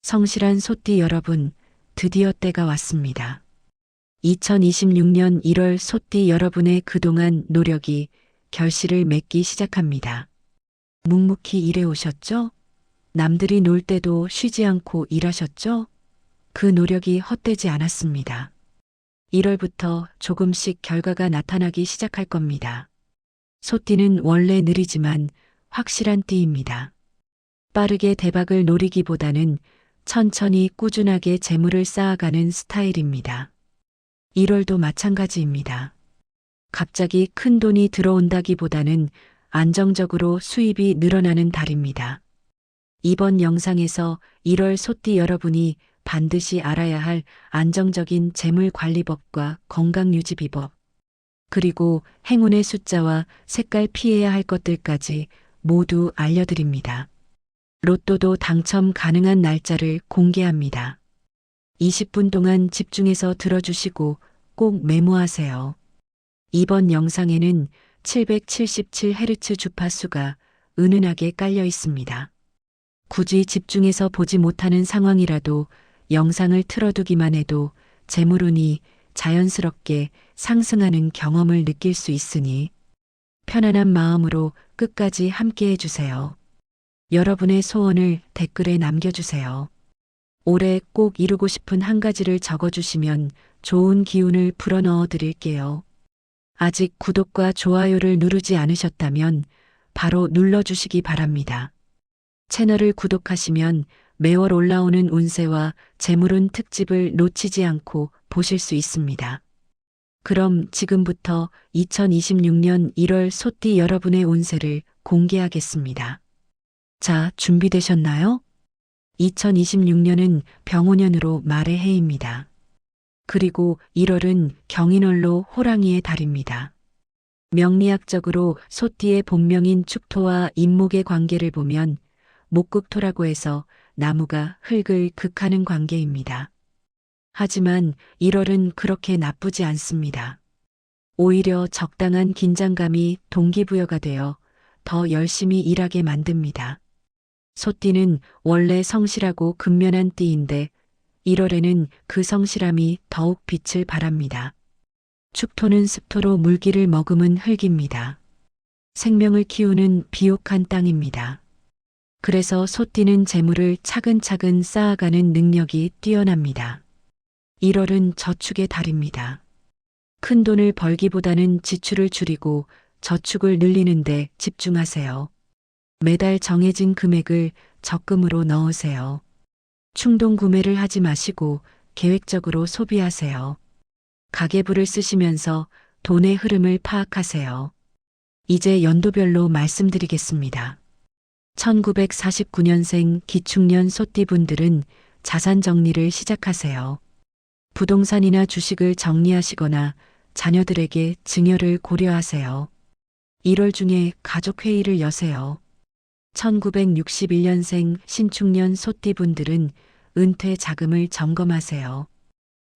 성실한 소띠 여러분, 드디어 때가 왔습니다. 2026년 1월 소띠 여러분의 그동안 노력이 결실을 맺기 시작합니다. 묵묵히 일해 오셨죠? 남들이 놀 때도 쉬지 않고 일하셨죠? 그 노력이 헛되지 않았습니다. 1월부터 조금씩 결과가 나타나기 시작할 겁니다. 소띠는 원래 느리지만 확실한 띠입니다. 빠르게 대박을 노리기보다는 천천히 꾸준하게 재물을 쌓아가는 스타일입니다. 1월도 마찬가지입니다. 갑자기 큰 돈이 들어온다기보다는 안정적으로 수입이 늘어나는 달입니다. 이번 영상에서 1월 소띠 여러분이 반드시 알아야 할 안정적인 재물관리법과 건강유지비법, 그리고 행운의 숫자와 색깔 피해야 할 것들까지 모두 알려드립니다. 로또도 당첨 가능한 날짜를 공개합니다. 20분 동안 집중해서 들어주시고 꼭 메모하세요. 이번 영상에는 777Hz 주파수가 은은하게 깔려 있습니다. 굳이 집중해서 보지 못하는 상황이라도 영상을 틀어두기만 해도 재물운이 자연스럽게 상승하는 경험을 느낄 수 있으니 편안한 마음으로 끝까지 함께 해주세요. 여러분의 소원을 댓글에 남겨주세요. 올해 꼭 이루고 싶은 한 가지를 적어주시면 좋은 기운을 불어넣어 드릴게요. 아직 구독과 좋아요를 누르지 않으셨다면 바로 눌러주시기 바랍니다. 채널을 구독하시면 매월 올라오는 운세와 재물운 특집을 놓치지 않고 보실 수 있습니다. 그럼 지금부터 2026년 1월 소띠 여러분의 운세를 공개하겠습니다. 자, 준비되셨나요? 2026년은 병오년으로 말의 해입니다. 그리고 1월은 경인월로 호랑이의 달입니다. 명리학적으로 소띠의 본명인 축토와 인목의 관계를 보면 목극토라고 해서 나무가 흙을 극하는 관계입니다. 하지만 1월은 그렇게 나쁘지 않습니다. 오히려 적당한 긴장감이 동기부여가 되어 더 열심히 일하게 만듭니다. 소띠는 원래 성실하고 근면한 띠인데 1월에는 그 성실함이 더욱 빛을 발합니다. 축토는 습토로 물기를 머금은 흙입니다. 생명을 키우는 비옥한 땅입니다. 그래서 소띠는 재물을 차근차근 쌓아가는 능력이 뛰어납니다. 1월은 저축의 달입니다. 큰 돈을 벌기보다는 지출을 줄이고 저축을 늘리는 데 집중하세요. 매달 정해진 금액을 적금으로 넣으세요. 충동 구매를 하지 마시고 계획적으로 소비하세요. 가계부를 쓰시면서 돈의 흐름을 파악하세요. 이제 연도별로 말씀드리겠습니다. 1949년생 기축년 소띠분들은 자산 정리를 시작하세요. 부동산이나 주식을 정리하시거나 자녀들에게 증여를 고려하세요. 1월 중에 가족회의를 여세요. 1961년생 신축년 소띠분들은 은퇴 자금을 점검하세요.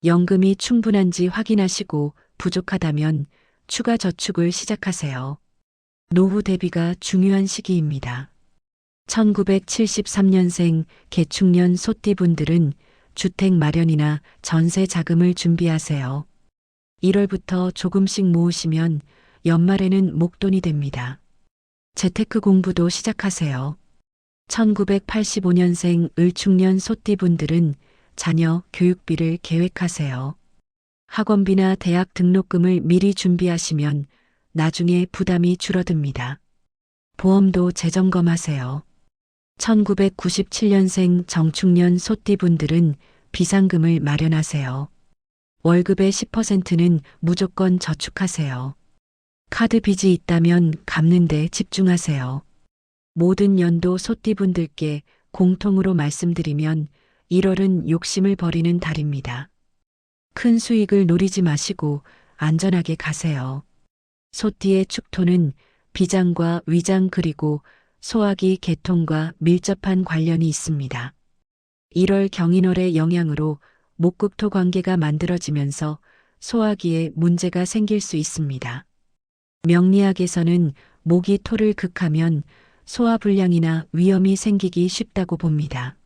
연금이 충분한지 확인하시고 부족하다면 추가 저축을 시작하세요. 노후 대비가 중요한 시기입니다. 1973년생 개축년 소띠분들은 주택 마련이나 전세 자금을 준비하세요. 1월부터 조금씩 모으시면 연말에는 목돈이 됩니다. 재테크 공부도 시작하세요. 1985년생 을축년 소띠분들은 자녀 교육비를 계획하세요. 학원비나 대학 등록금을 미리 준비하시면 나중에 부담이 줄어듭니다. 보험도 재점검하세요. 1997년생 정축년 소띠분들은 비상금을 마련하세요. 월급의 10%는 무조건 저축하세요. 카드 빚이 있다면 갚는 데 집중하세요. 모든 연도 소띠분들께 공통으로 말씀드리면 1월은 욕심을 버리는 달입니다. 큰 수익을 노리지 마시고 안전하게 가세요. 소띠의 축토는 비장과 위장 그리고 소화기 계통과 밀접한 관련이 있습니다. 1월 경인월의 영향으로 목극토 관계가 만들어지면서 소화기에 문제가 생길 수 있습니다. 명리학에서는 목이 토를 극하면 소화불량이나 위염이 생기기 쉽다고 봅니다.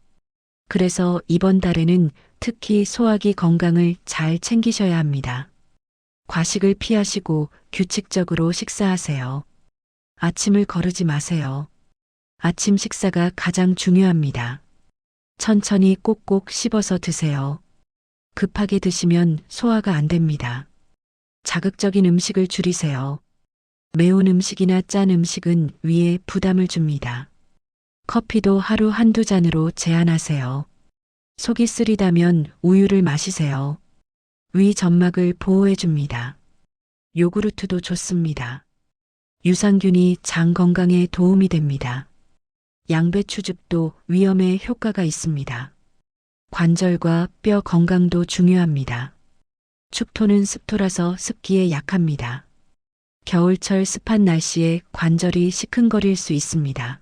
그래서 이번 달에는 특히 소화기 건강을 잘 챙기셔야 합니다. 과식을 피하시고 규칙적으로 식사하세요. 아침을 거르지 마세요. 아침 식사가 가장 중요합니다. 천천히 꼭꼭 씹어서 드세요. 급하게 드시면 소화가 안 됩니다. 자극적인 음식을 줄이세요. 매운 음식이나 짠 음식은 위에 부담을 줍니다. 커피도 하루 한두 잔으로 제한하세요. 속이 쓰리다면 우유를 마시세요. 위 점막을 보호해 줍니다. 요구르트도 좋습니다. 유산균이 장 건강에 도움이 됩니다. 양배추즙도 위염에 효과가 있습니다. 관절과 뼈 건강도 중요합니다. 축토는 습토라서 습기에 약합니다. 겨울철 습한 날씨에 관절이 시큰거릴 수 있습니다.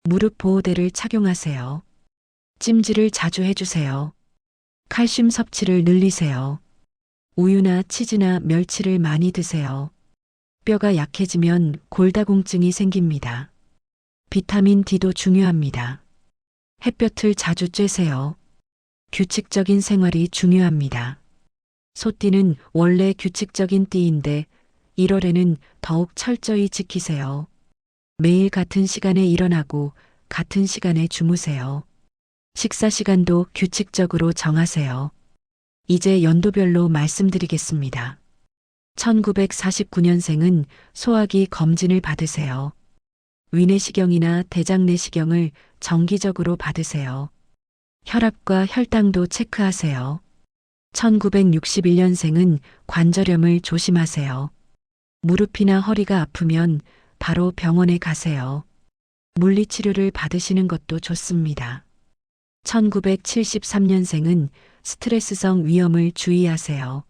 무릎 보호대를 착용하세요. 찜질을 자주 해주세요. 칼슘 섭취를 늘리세요. 우유나 치즈나 멸치를 많이 드세요. 뼈가 약해지면 골다공증이 생깁니다. 비타민 D도 중요합니다. 햇볕을 자주 쬐세요. 규칙적인 생활이 중요합니다. 소띠는 원래 규칙적인 띠인데 1월에는 더욱 철저히 지키세요. 매일 같은 시간에 일어나고 같은 시간에 주무세요. 식사 시간도 규칙적으로 정하세요. 이제 연도별로 말씀드리겠습니다. 1949년생은 소화기 검진을 받으세요. 위내시경이나 대장내시경을 정기적으로 받으세요. 혈압과 혈당도 체크하세요. 1961년생은 관절염을 조심하세요. 무릎이나 허리가 아프면 바로 병원에 가세요. 물리치료를 받으시는 것도 좋습니다. 1973년생은 스트레스성 위염을 주의하세요.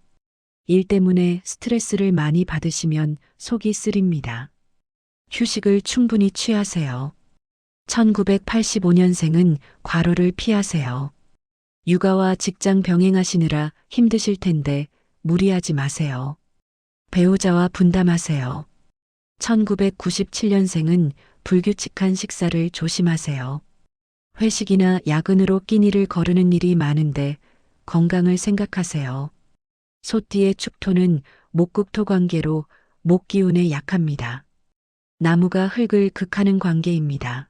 일 때문에 스트레스를 많이 받으시면 속이 쓰립니다. 휴식을 충분히 취하세요. 1985년생은 과로를 피하세요. 육아와 직장 병행하시느라 힘드실 텐데 무리하지 마세요. 배우자와 분담하세요. 1997년생은 불규칙한 식사를 조심하세요. 회식이나 야근으로 끼니를 거르는 일이 많은데 건강을 생각하세요. 소띠의 축토는 목극토 관계로 목 기운에 약합니다. 나무가 흙을 극하는 관계입니다.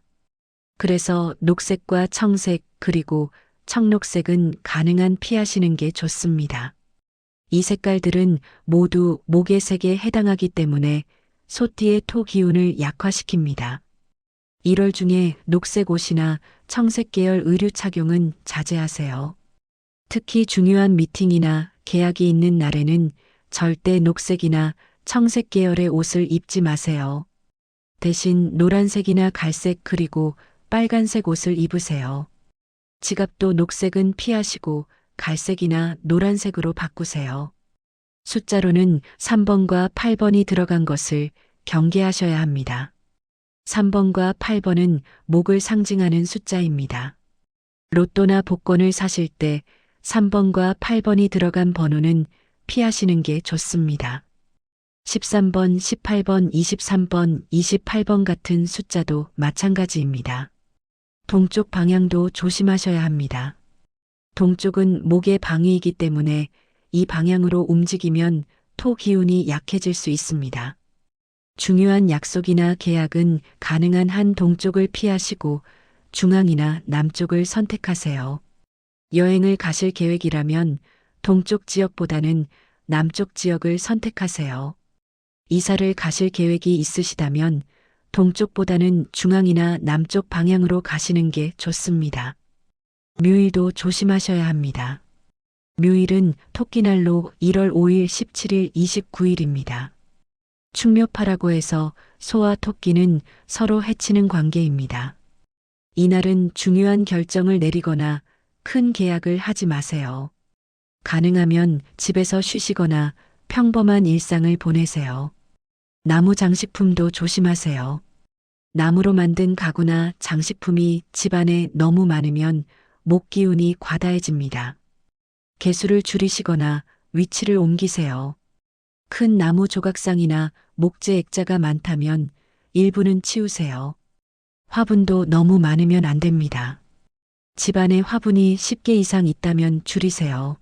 그래서 녹색과 청색 그리고 청록색은 가능한 피하시는 게 좋습니다. 이 색깔들은 모두 목의 색에 해당하기 때문에 소띠의 토 기운을 약화시킵니다. 1월 중에 녹색 옷이나 청색 계열 의류 착용은 자제하세요. 특히 중요한 미팅이나 계약이 있는 날에는 절대 녹색이나 청색 계열의 옷을 입지 마세요. 대신 노란색이나 갈색 그리고 빨간색 옷을 입으세요. 지갑도 녹색은 피하시고 갈색이나 노란색으로 바꾸세요. 숫자로는 3번과 8번이 들어간 것을 경계하셔야 합니다. 3번과 8번은 목을 상징하는 숫자입니다. 로또나 복권을 사실 때 3번과 8번이 들어간 번호는 피하시는 게 좋습니다. 13번, 18번, 23번, 28번 같은 숫자도 마찬가지입니다. 동쪽 방향도 조심하셔야 합니다. 동쪽은 목의 방위이기 때문에 이 방향으로 움직이면 토 기운이 약해질 수 있습니다. 중요한 약속이나 계약은 가능한 한 동쪽을 피하시고 중앙이나 남쪽을 선택하세요. 여행을 가실 계획이라면 동쪽 지역보다는 남쪽 지역을 선택하세요. 이사를 가실 계획이 있으시다면 동쪽보다는 중앙이나 남쪽 방향으로 가시는 게 좋습니다. 묘일도 조심하셔야 합니다. 묘일은 토끼날로 1월 5일, 17일, 29일입니다. 충묘파라고 해서 소와 토끼는 서로 해치는 관계입니다. 이날은 중요한 결정을 내리거나 큰 계약을 하지 마세요. 가능하면 집에서 쉬시거나 평범한 일상을 보내세요. 나무 장식품도 조심하세요. 나무로 만든 가구나 장식품이 집안에 너무 많으면 목 기운이 과다해집니다. 개수를 줄이시거나 위치를 옮기세요. 큰 나무 조각상이나 목재 액자가 많다면 일부는 치우세요. 화분도 너무 많으면 안 됩니다. 집안에 화분이 10개 이상 있다면 줄이세요.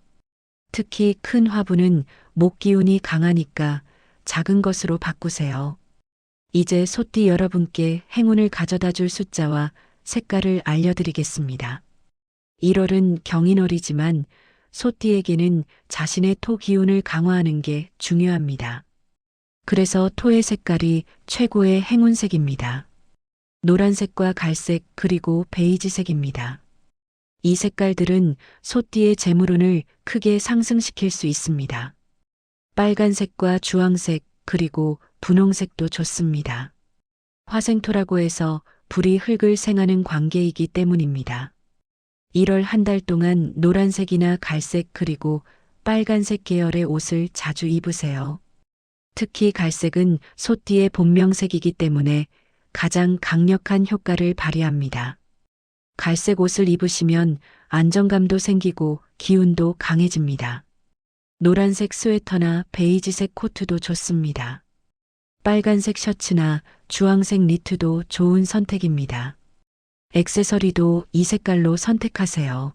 특히 큰 화분은 목 기운이 강하니까 작은 것으로 바꾸세요. 이제 소띠 여러분께 행운을 가져다 줄 숫자와 색깔을 알려드리겠습니다. 1월은 경인월이지만 소띠에게는 자신의 토 기운을 강화하는 게 중요합니다. 그래서 토의 색깔이 최고의 행운색입니다. 노란색과 갈색 그리고 베이지색입니다. 이 색깔들은 소띠의 재물운을 크게 상승시킬 수 있습니다. 빨간색과 주황색 그리고 분홍색도 좋습니다. 화생토라고 해서 불이 흙을 생하는 관계이기 때문입니다. 1월 한 달 동안 노란색이나 갈색 그리고 빨간색 계열의 옷을 자주 입으세요. 특히 갈색은 소띠의 본명색이기 때문에 가장 강력한 효과를 발휘합니다. 갈색 옷을 입으시면 안정감도 생기고 기운도 강해집니다. 노란색 스웨터나 베이지색 코트도 좋습니다. 빨간색 셔츠나 주황색 니트도 좋은 선택입니다. 액세서리도 이 색깔로 선택하세요.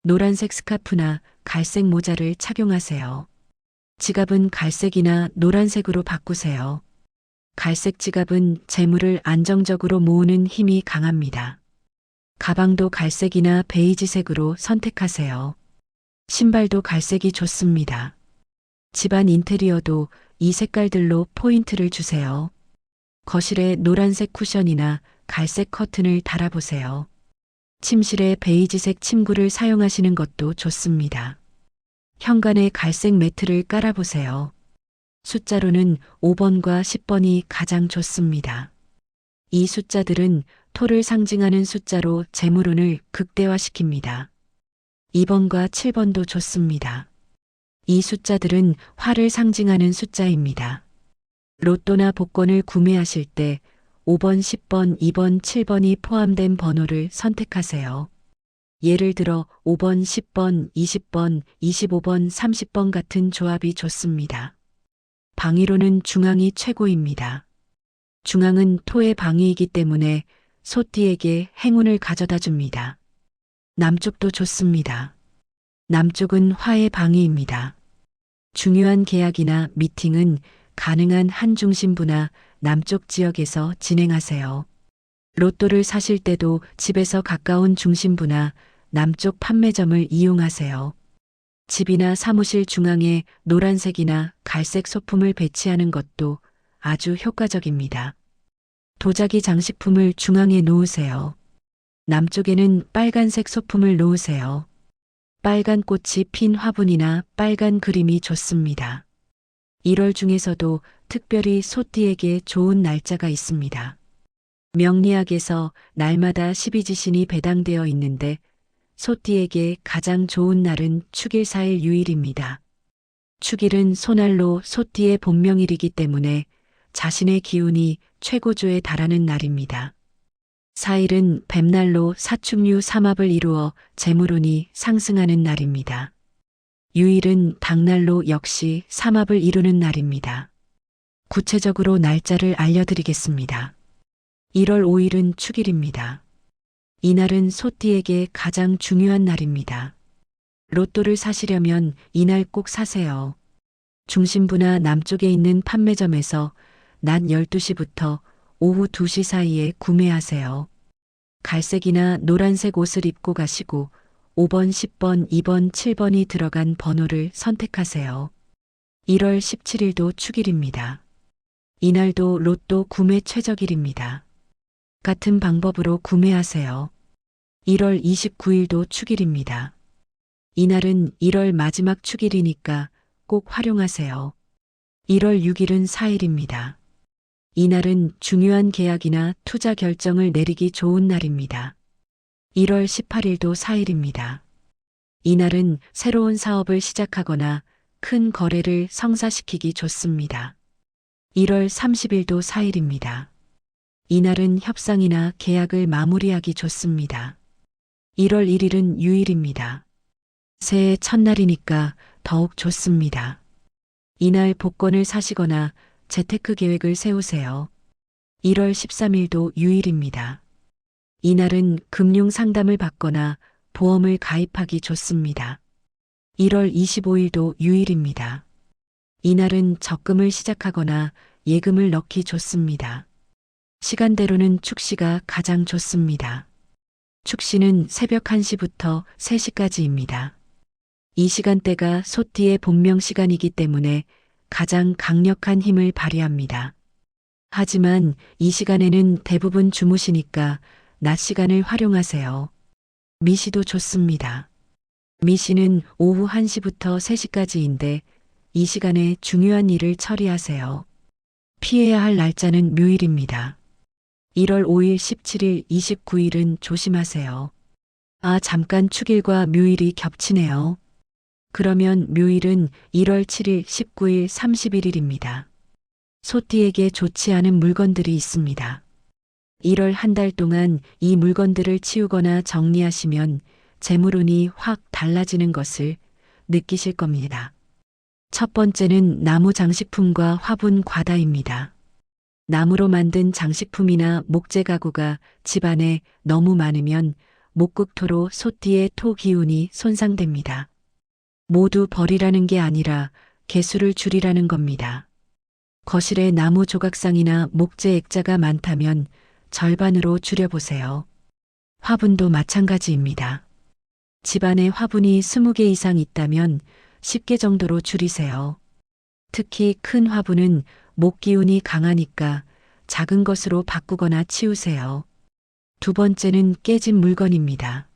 노란색 스카프나 갈색 모자를 착용하세요. 지갑은 갈색이나 노란색으로 바꾸세요. 갈색 지갑은 재물을 안정적으로 모으는 힘이 강합니다. 가방도 갈색이나 베이지색으로 선택하세요. 신발도 갈색이 좋습니다. 집안 인테리어도 이 색깔들로 포인트를 주세요. 거실에 노란색 쿠션이나 갈색 커튼을 달아보세요. 침실에 베이지색 침구를 사용하시는 것도 좋습니다. 현관에 갈색 매트를 깔아보세요. 숫자로는 5번과 10번이 가장 좋습니다. 이 숫자들은 토를 상징하는 숫자로 재물운을 극대화시킵니다. 2번과 7번도 좋습니다. 이 숫자들은 화를 상징하는 숫자입니다. 로또나 복권을 구매하실 때 5번, 10번, 2번, 7번이 포함된 번호를 선택하세요. 예를 들어 5번, 10번, 20번, 25번, 30번 같은 조합이 좋습니다. 방위로는 중앙이 최고입니다. 중앙은 토의 방위이기 때문에 소띠에게 행운을 가져다 줍니다. 남쪽도 좋습니다. 남쪽은 화의 방위입니다. 중요한 계약이나 미팅은 가능한 한 중심부나 남쪽 지역에서 진행하세요. 로또를 사실 때도 집에서 가까운 중심부나 남쪽 판매점을 이용하세요. 집이나 사무실 중앙에 노란색이나 갈색 소품을 배치하는 것도 아주 효과적입니다. 도자기 장식품을 중앙에 놓으세요. 남쪽에는 빨간색 소품을 놓으세요. 빨간 꽃이 핀 화분이나 빨간 그림이 좋습니다. 1월 중에서도 특별히 소띠에게 좋은 날짜가 있습니다. 명리학에서 날마다 12지신이 배당되어 있는데 소띠에게 가장 좋은 날은 축일 4일 유일입니다. 축일은 소날로 소띠의 본명일이기 때문에 자신의 기운이 최고조에 달하는 날입니다. 4일은 뱀날로 사축류 삼합을 이루어 재물운이 상승하는 날입니다. 유일은 당날로 역시 삼합을 이루는 날입니다. 구체적으로 날짜를 알려드리겠습니다. 1월 5일은 축일입니다. 이날은 소띠에게 가장 중요한 날입니다. 로또를 사시려면 이날 꼭 사세요. 중심부나 남쪽에 있는 판매점에서 낮 12시부터 오후 2시 사이에 구매하세요. 갈색이나 노란색 옷을 입고 가시고 5번, 10번, 2번, 7번이 들어간 번호를 선택하세요. 1월 17일도 축일입니다. 이날도 로또 구매 최적일입니다. 같은 방법으로 구매하세요. 1월 29일도 축일입니다. 이날은 1월 마지막 축일이니까 꼭 활용하세요. 1월 6일은 4일입니다. 이날은 중요한 계약이나 투자 결정을 내리기 좋은 날입니다. 1월 18일도 4일입니다. 이날은 새로운 사업을 시작하거나 큰 거래를 성사시키기 좋습니다. 1월 30일도 4일입니다. 이날은 협상이나 계약을 마무리하기 좋습니다. 1월 1일은 유일입니다. 새해 첫날이니까 더욱 좋습니다. 이날 복권을 사시거나 재테크 계획을 세우세요. 1월 13일도 유일입니다. 이날은 금융 상담을 받거나 보험을 가입하기 좋습니다. 1월 25일도 유일입니다. 이날은 적금을 시작하거나 예금을 넣기 좋습니다. 시간대로는 축시가 가장 좋습니다. 축시는 새벽 1시부터 3시까지입니다. 이 시간대가 소띠의 본명 시간이기 때문에 가장 강력한 힘을 발휘합니다. 하지만 이 시간에는 대부분 주무시니까 낮 시간을 활용하세요. 미시도 좋습니다. 미시는 오후 1시부터 3시까지인데 이 시간에 중요한 일을 처리하세요. 피해야 할 날짜는 묘일입니다. 1월 5일, 17일, 29일은 조심하세요. 아, 잠깐 축일과 묘일이 겹치네요. 그러면 묘일은 1월 7일, 19일, 31일입니다. 소띠에게 좋지 않은 물건들이 있습니다. 1월 한 달 동안 이 물건들을 치우거나 정리하시면 재물운이 확 달라지는 것을 느끼실 겁니다. 첫 번째는 나무 장식품과 화분 과다입니다. 나무로 만든 장식품이나 목재 가구가 집안에 너무 많으면 목극토로 소띠의 토 기운이 손상됩니다. 모두 버리라는 게 아니라 개수를 줄이라는 겁니다. 거실에 나무 조각상이나 목재 액자가 많다면 절반으로 줄여보세요. 화분도 마찬가지입니다. 집안에 화분이 20개 이상 있다면 10개 정도로 줄이세요. 특히 큰 화분은 목 기운이 강하니까 작은 것으로 바꾸거나 치우세요. 두 번째는 깨진 물건입니다.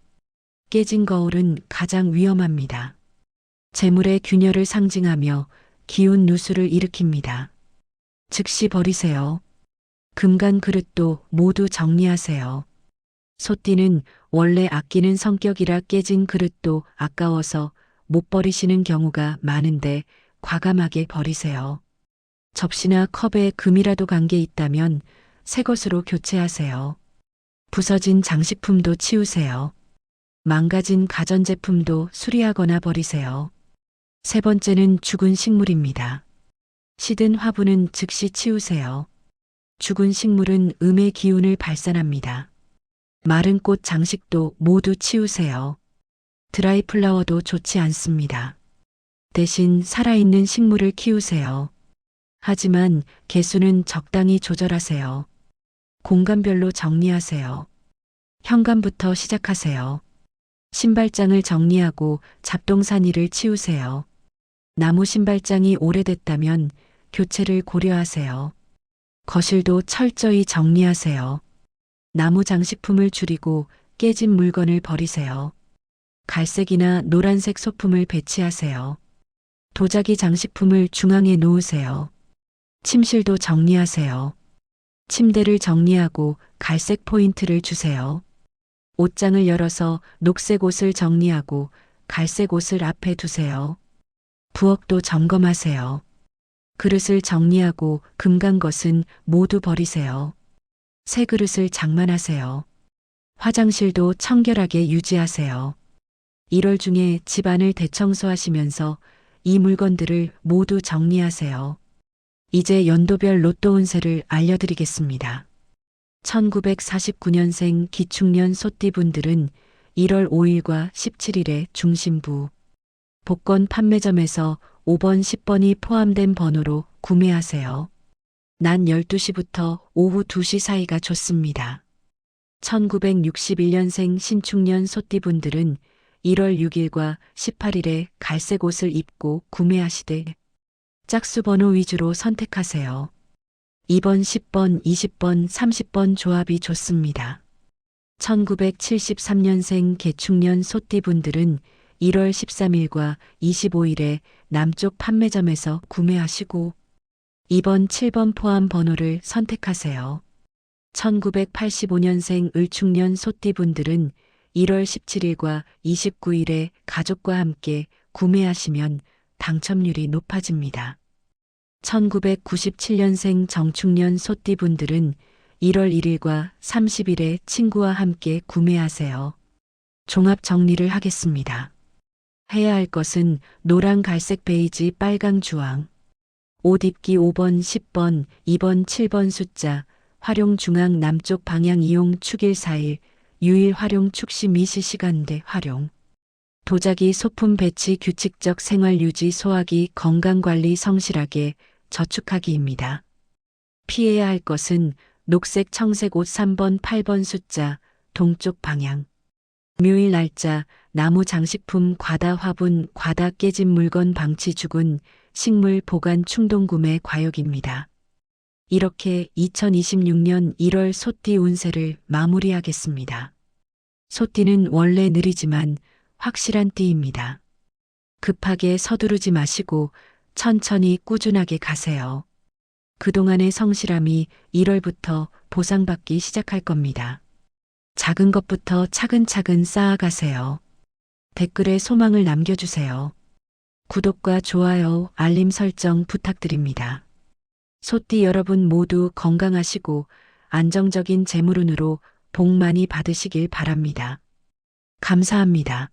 깨진 거울은 가장 위험합니다. 재물의 균열을 상징하며 기운 누수를 일으킵니다. 즉시 버리세요. 금간 그릇도 모두 정리하세요. 소띠는 원래 아끼는 성격이라 깨진 그릇도 아까워서 못 버리시는 경우가 많은데 과감하게 버리세요. 접시나 컵에 금이라도 간 게 있다면 새 것으로 교체하세요. 부서진 장식품도 치우세요. 망가진 가전제품도 수리하거나 버리세요. 세 번째는 죽은 식물입니다. 시든 화분은 즉시 치우세요. 죽은 식물은 음의 기운을 발산합니다. 마른 꽃 장식도 모두 치우세요. 드라이 플라워도 좋지 않습니다. 대신 살아있는 식물을 키우세요. 하지만 개수는 적당히 조절하세요. 공간별로 정리하세요. 현관부터 시작하세요. 신발장을 정리하고 잡동사니를 치우세요. 나무 신발장이 오래됐다면 교체를 고려하세요. 거실도 철저히 정리하세요. 나무 장식품을 줄이고 깨진 물건을 버리세요. 갈색이나 노란색 소품을 배치하세요. 도자기 장식품을 중앙에 놓으세요. 침실도 정리하세요. 침대를 정리하고 갈색 포인트를 주세요. 옷장을 열어서 녹색 옷을 정리하고 갈색 옷을 앞에 두세요. 부엌도 점검하세요. 그릇을 정리하고 금간 것은 모두 버리세요. 새 그릇을 장만하세요. 화장실도 청결하게 유지하세요. 1월 중에 집안을 대청소하시면서 이 물건들을 모두 정리하세요. 이제 연도별 로또 운세를 알려드리겠습니다. 1949년생 기축년 소띠분들은 1월 5일과 17일에 중심부 복권 판매점에서 5번, 10번이 포함된 번호로 구매하세요. 낮 12시부터 오후 2시 사이가 좋습니다. 1961년생 신축년 소띠분들은 1월 6일과 18일에 갈색 옷을 입고 구매하시되 짝수 번호 위주로 선택하세요. 2번, 10번, 20번, 30번 조합이 좋습니다. 1973년생 개축년 소띠분들은 1월 13일과 25일에 남쪽 판매점에서 구매하시고 2번, 7번 포함 번호를 선택하세요. 1985년생 을축년 소띠분들은 1월 17일과 29일에 가족과 함께 구매하시면 당첨률이 높아집니다. 1997년생 정축년 소띠분들은 1월 1일과 30일에 친구와 함께 구매하세요. 종합 정리를 하겠습니다. 해야 할 것은 노랑, 갈색, 베이지, 빨강, 주황. 옷 입기 5번, 10번, 2번, 7번 숫자, 활용 중앙 남쪽 방향 이용 축일 4일, 유일 활용 축시 미 실시간대 활용. 도자기 소품 배치 규칙적 생활 유지 소화기 건강관리 성실하게 저축하기입니다. 피해야 할 것은 녹색 청색 옷 3번 8번 숫자 동쪽 방향. 묘일 날짜 나무 장식품 과다 화분 과다 깨진 물건 방치 주군 식물 보관 충동 구매 과욕입니다. 이렇게 2026년 1월 소띠 운세를 마무리하겠습니다. 소띠는 원래 느리지만 확실한 띠입니다. 급하게 서두르지 마시고 천천히 꾸준하게 가세요. 그동안의 성실함이 1월부터 보상받기 시작할 겁니다. 작은 것부터 차근차근 쌓아가세요. 댓글에 소망을 남겨주세요. 구독과 좋아요, 알림 설정 부탁드립니다. 소띠 여러분 모두 건강하시고 안정적인 재물운으로 복 많이 받으시길 바랍니다. 감사합니다.